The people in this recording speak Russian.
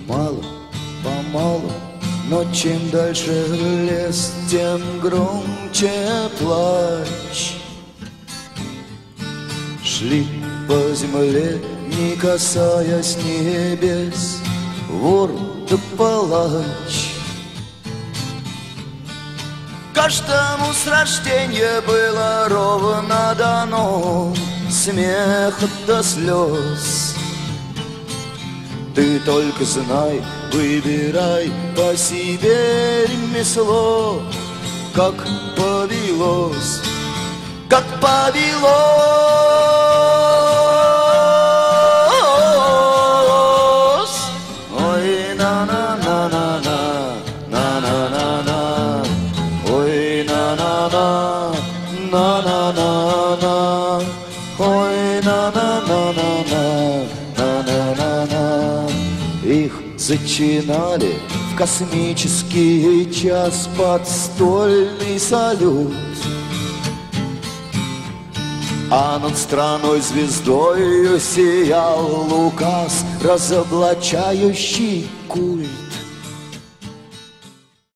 Мало-помалу, но чем дальше лес, тем громче плач. Шли по земле, не касаясь небес, вор да палач. Каждому с рождения было ровно дано смех до слез. Ты только знай, выбирай по себе ремесло, как повелось, как повелось. Ой, на-на-на-на-на, на-на-на-на, ой, на-на-на, на-на-на-на, ой, на-на-на-на-на, на-на-на-на. Их зачинали в космический час подстольный салют, а над страной звездою сиял указ, разоблачающий культ.